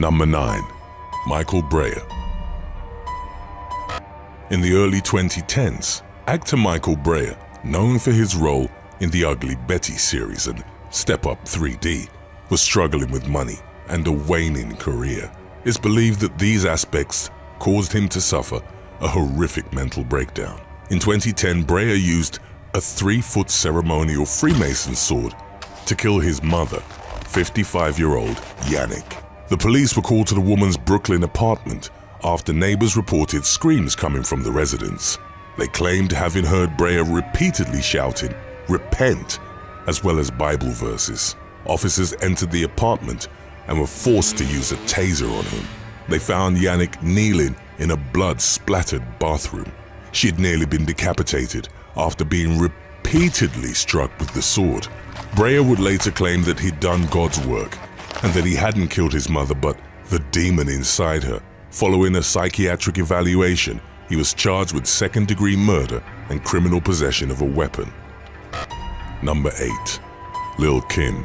Number 9. Michael Breyer. In the early 2010s, actor Michael Breyer, known for his role in the Ugly Betty series and Step Up 3D, was struggling with money and a waning career. It's believed that these aspects caused him to suffer a horrific mental breakdown. In 2010, Breyer used a 3-foot ceremonial Freemason sword to kill his mother, 55-year-old Yannick. The police were called to the woman's Brooklyn apartment after neighbors reported screams coming from the residence. They claimed having heard Breyer repeatedly shouting, "Repent," as well as Bible verses. Officers entered the apartment and were forced to use a taser on him. They found Yannick kneeling in a blood-splattered bathroom. She had nearly been decapitated after being repeatedly struck with the sword. Breyer would later claim that he'd done God's work and that he hadn't killed his mother but the demon inside her. Following a psychiatric evaluation, he was charged with second-degree murder and criminal possession of a weapon. Number 8. Lil' Kim.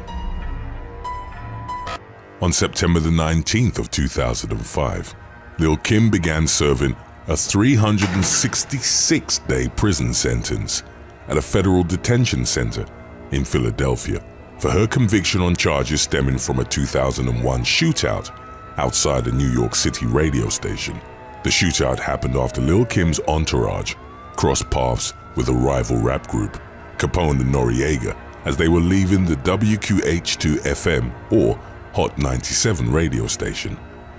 On September the 19th of 2005, Lil' Kim began serving a 366-day prison sentence at a federal detention center in Philadelphia for her conviction on charges stemming from a 2001 shootout outside a New York City radio station. The shootout happened after Lil' Kim's entourage crossed paths with a rival rap group, Capone and Noreaga, as they were leaving the WQH2-FM or Hot 97 radio station.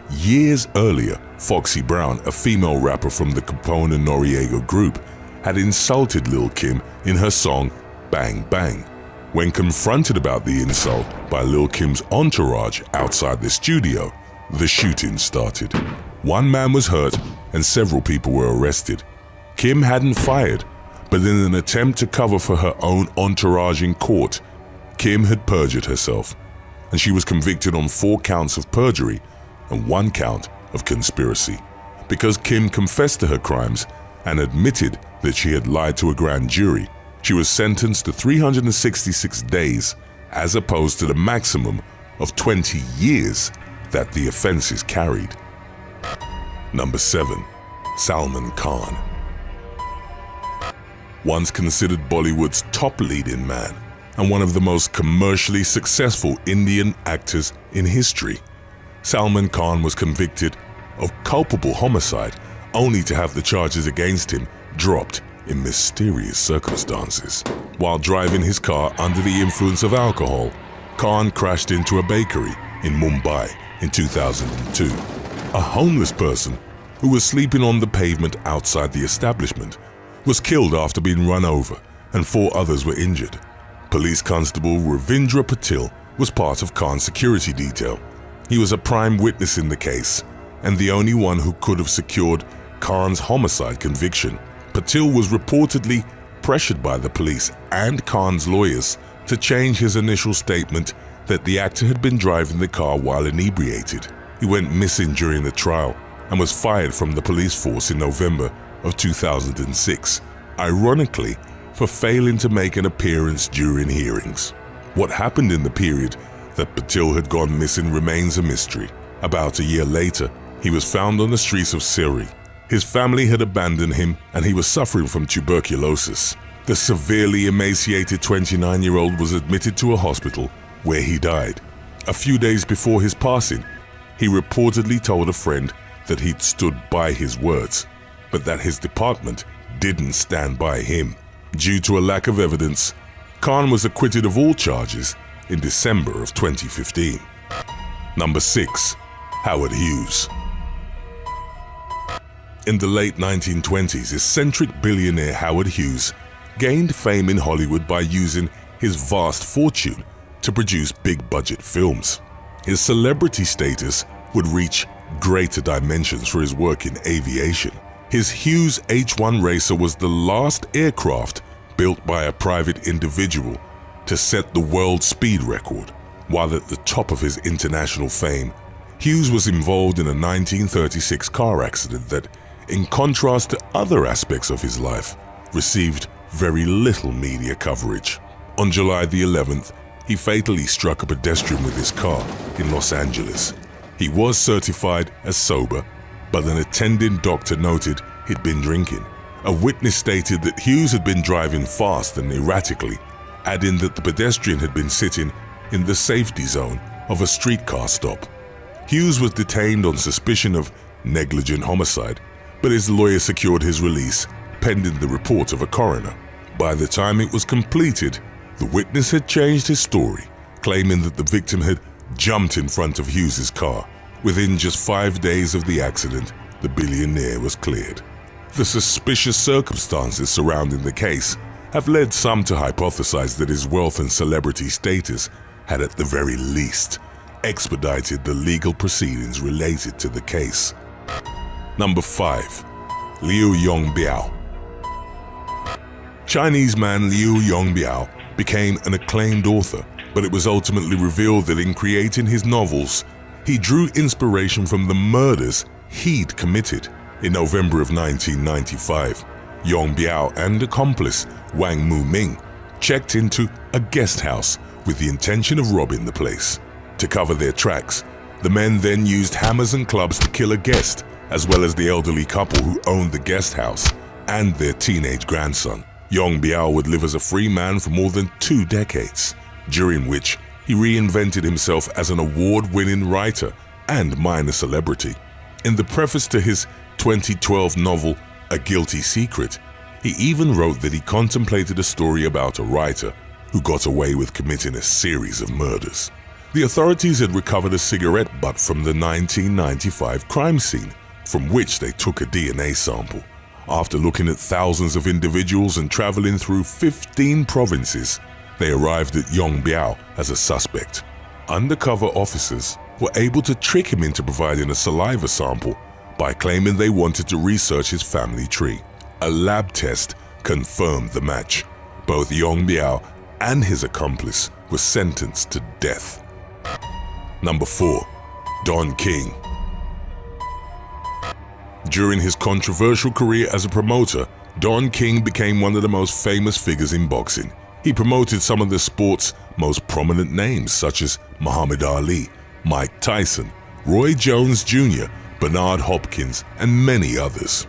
Years earlier, Foxy Brown, a female rapper from the Capone and Noreaga group, had insulted Lil' Kim in her song Bang Bang. When confronted about the insult by Lil' Kim's entourage outside the studio, the shooting started. One man was hurt and several people were arrested. Kim hadn't fired, but in an attempt to cover for her own entourage in court, Kim had perjured herself, and she was convicted on 4 counts of perjury and 1 count of conspiracy. Because Kim confessed to her crimes and admitted that she had lied to a grand jury, she was sentenced to 366 days as opposed to the maximum of 20 years that the offenses carried. Number 7. Salman Khan. Once considered Bollywood's top leading man and one of the most commercially successful Indian actors in history, Salman Khan was convicted of culpable homicide only to have the charges against him dropped in mysterious circumstances. While driving his car under the influence of alcohol, Khan crashed into a bakery in Mumbai in 2002. A homeless person who was sleeping on the pavement outside the establishment was killed after being run over and 4 others were injured. Police Constable Ravindra Patil was part of Khan's security detail. He was a prime witness in the case and the only one who could have secured Khan's homicide conviction. Patil was reportedly pressured by the police and Khan's lawyers to change his initial statement that the actor had been driving the car while inebriated. He went missing during the trial and was fired from the police force in November of 2006, ironically for failing to make an appearance during hearings. What happened in the period that Patil had gone missing remains a mystery. About a year later, he was found on the streets of Siri. His family had abandoned him and he was suffering from tuberculosis. The severely emaciated 29-year-old was admitted to a hospital where he died. A few days before his passing, he reportedly told a friend that he'd stood by his words, but that his department didn't stand by him. Due to a lack of evidence, Khan was acquitted of all charges in December of 2015. Number 6. Howard Hughes. In the late 1920s, eccentric billionaire Howard Hughes gained fame in Hollywood by using his vast fortune to produce big-budget films. His celebrity status would reach greater dimensions for his work in aviation. His Hughes H-1 Racer was the last aircraft built by a private individual to set the world speed record. While at the top of his international fame, Hughes was involved in a 1936 car accident that, in contrast to other aspects of his life, received very little media coverage. On July the 11th, he fatally struck a pedestrian with his car in Los Angeles. He was certified as sober, but an attending doctor noted he'd been drinking. A witness stated that Hughes had been driving fast and erratically, adding that the pedestrian had been sitting in the safety zone of a streetcar stop. Hughes was detained on suspicion of negligent homicide, but his lawyer secured his release pending the report of a coroner. By the time it was completed, the witness had changed his story, claiming that the victim had jumped in front of Hughes's car. Within just 5 days of the accident, the billionaire was cleared. The suspicious circumstances surrounding the case have led some to hypothesize that his wealth and celebrity status had at the very least expedited the legal proceedings related to the case. Number 5. Liu Yongbiao. Chinese man Liu Yongbiao became an acclaimed author, but it was ultimately revealed that in creating his novels, he drew inspiration from the murders he'd committed. In November of 1995, Yongbiao and accomplice Wang Muming checked into a guest house with the intention of robbing the place. To cover their tracks, the men then used hammers and clubs to kill a guest, as well as the elderly couple who owned the guest house and their teenage grandson. Yongbiao would live as a free man for more than 2 decades, during which he reinvented himself as an award-winning writer and minor celebrity. In the preface to his 2012 novel, A Guilty Secret, he even wrote that he contemplated a story about a writer who got away with committing a series of murders. The authorities had recovered a cigarette butt from the 1995 crime scene, from which they took a DNA sample. After looking at thousands of individuals and traveling through 15 provinces, they arrived at Yongbiao as a suspect. Undercover officers were able to trick him into providing a saliva sample by claiming they wanted to research his family tree. A lab test confirmed the match. Both Yongbiao and his accomplice were sentenced to death. Number 4. Don King. During his controversial career as a promoter, Don King became one of the most famous figures in boxing. He promoted some of the sport's most prominent names, such as Muhammad Ali, Mike Tyson, Roy Jones Jr., Bernard Hopkins, and many others.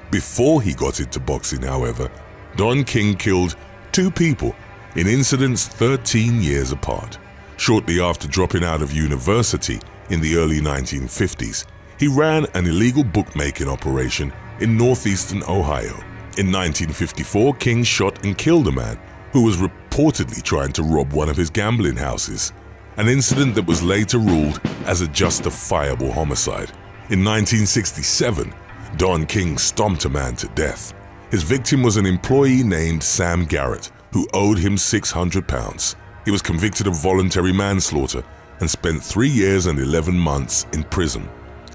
Before he got into boxing, however, Don King killed 2 people in incidents 13 years apart. Shortly after dropping out of university in the early 1950s, he ran an illegal bookmaking operation in northeastern Ohio. In 1954, King shot and killed a man who was reportedly trying to rob one of his gambling houses, an incident that was later ruled as a justifiable homicide. In 1967, Don King stomped a man to death. His victim was an employee named Sam Garrett, who owed him £600. He was convicted of voluntary manslaughter and spent 3 years and 11 months in prison.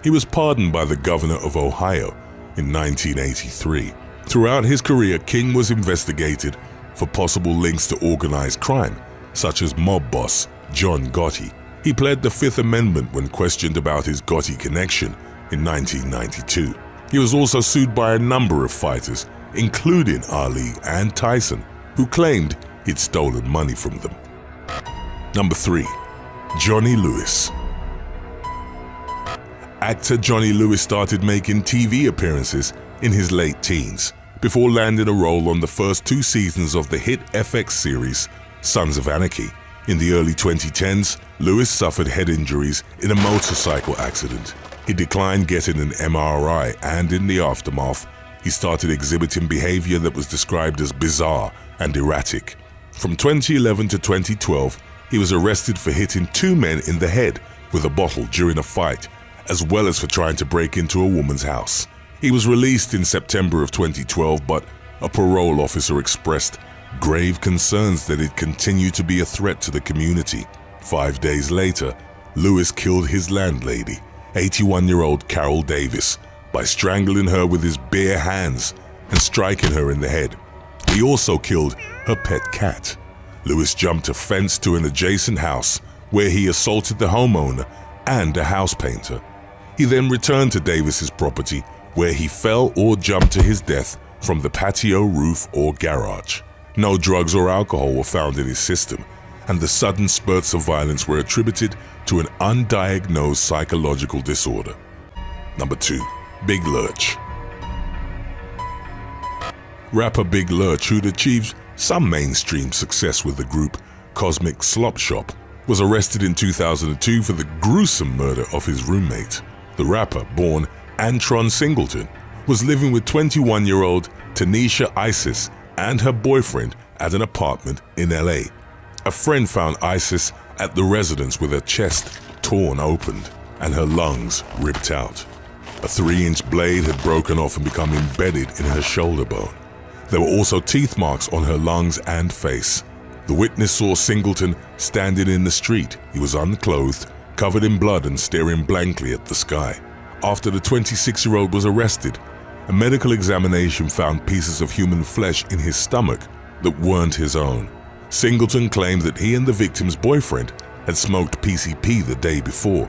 He was pardoned by the governor of Ohio in 1983. Throughout his career, King was investigated for possible links to organized crime, such as mob boss John Gotti. He pled the Fifth Amendment when questioned about his Gotti connection in 1992. He was also sued by a number of fighters, including Ali and Tyson, who claimed he'd stolen money from them. Number 3. Johnny Lewis. Actor Johnny Lewis started making TV appearances in his late teens, before landing a role on the first 2 seasons of the hit FX series Sons of Anarchy. In the early 2010s, Lewis suffered head injuries in a motorcycle accident. He declined getting an MRI, and in the aftermath, he started exhibiting behavior that was described as bizarre and erratic. From 2011 to 2012, he was arrested for hitting 2 men in the head with a bottle during a fight, as well as for trying to break into a woman's house. He was released in September of 2012, but a parole officer expressed grave concerns that he'd continue to be a threat to the community. 5 days later, Lewis killed his landlady, 81-year-old Carol Davis, by strangling her with his bare hands and striking her in the head. He also killed her pet cat. Lewis jumped a fence to an adjacent house, where he assaulted the homeowner and a house painter. He then returned to Davis's property, where he fell or jumped to his death from the patio roof or garage. No drugs or alcohol were found in his system, and the sudden spurts of violence were attributed to an undiagnosed psychological disorder. Number 2. Big Lurch. Rapper Big Lurch, who'd achieved some mainstream success with the group Cosmic Slopshop, was arrested in 2002 for the gruesome murder of his roommate. The rapper, born Antron Singleton, was living with 21-year-old Tanisha Isis and her boyfriend at an apartment in LA. A friend found Isis at the residence with her chest torn open and her lungs ripped out. A 3-inch blade had broken off and become embedded in her shoulder bone. There were also teeth marks on her lungs and face. The witness saw Singleton standing in the street. He was unclothed, covered in blood and staring blankly at the sky. After the 26-year-old was arrested, a medical examination found pieces of human flesh in his stomach that weren't his own. Singleton claimed that he and the victim's boyfriend had smoked PCP the day before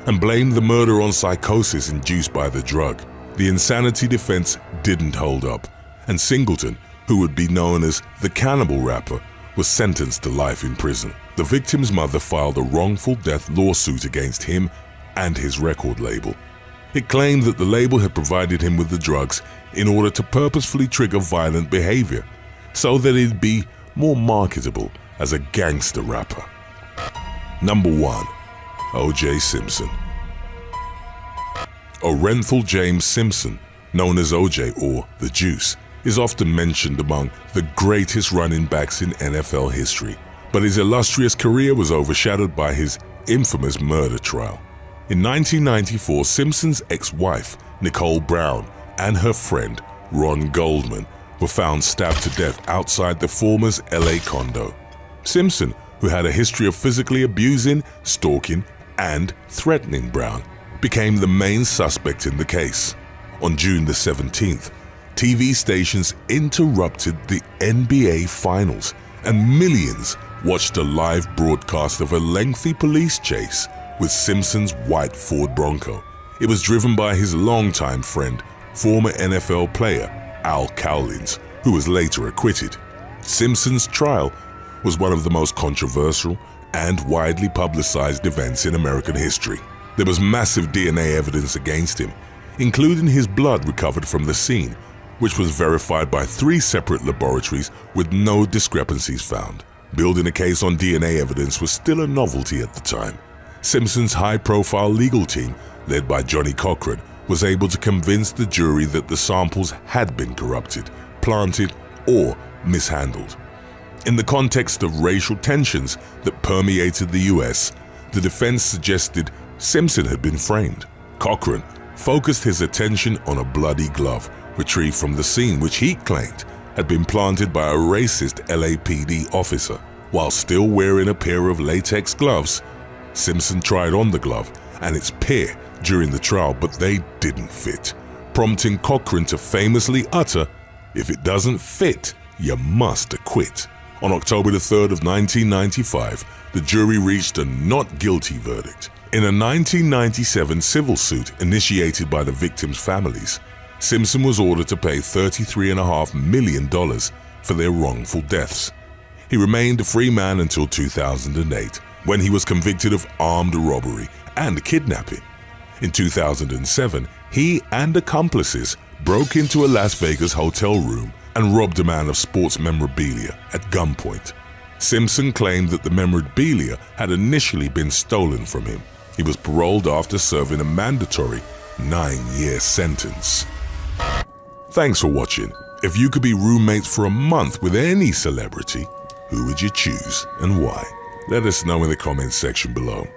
and blamed the murder on psychosis induced by the drug. The insanity defense didn't hold up, and Singleton, who would be known as the Cannibal Rapper, was sentenced to life in prison. The victim's mother filed a wrongful death lawsuit against him and his record label. It claimed that the label had provided him with the drugs in order to purposefully trigger violent behavior, so that he'd be more marketable as a gangster rapper. Number 1. O.J. Simpson. Orenthal James Simpson, known as O.J. or The Juice, is often mentioned among the greatest running backs in NFL history, but his illustrious career was overshadowed by his infamous murder trial. In 1994, Simpson's ex-wife, Nicole Brown, and her friend, Ron Goldman, were found stabbed to death outside the former's LA condo. Simpson, who had a history of physically abusing, stalking, and threatening Brown, became the main suspect in the case. On June the 17th, TV stations interrupted the NBA Finals, and millions watched a live broadcast of a lengthy police chase with Simpson's white Ford Bronco. It was driven by his longtime friend, former NFL player Al Cowlins, who was later acquitted. Simpson's trial was one of the most controversial and widely publicized events in American history. There was massive DNA evidence against him, including his blood recovered from the scene, which was verified by 3 separate laboratories with no discrepancies found. Building a case on DNA evidence was still a novelty at the time. Simpson's high-profile legal team, led by Johnny Cochran, was able to convince the jury that the samples had been corrupted, planted, or mishandled. In the context of racial tensions that permeated the US, the defense suggested Simpson had been framed. Cochran focused his attention on a bloody glove retrieved from the scene, which he claimed had been planted by a racist LAPD officer. While still wearing a pair of latex gloves, Simpson tried on the glove and its pair during the trial, but they didn't fit, prompting Cochran to famously utter, "If it doesn't fit, you must acquit." On October the 3rd of 1995, the jury reached a not guilty verdict. In a 1997 civil suit initiated by the victims' families, Simpson was ordered to pay $33.5 million for their wrongful deaths. He remained a free man until 2008, when he was convicted of armed robbery and kidnapping. In 2007, he and accomplices broke into a Las Vegas hotel room and robbed a man of sports memorabilia at gunpoint. Simpson claimed that the memorabilia had initially been stolen from him. He was paroled after serving a mandatory 9-year sentence. Thanks for watching. If you could be roommates for a month with any celebrity, who would you choose and why? Let us know in the comments section below.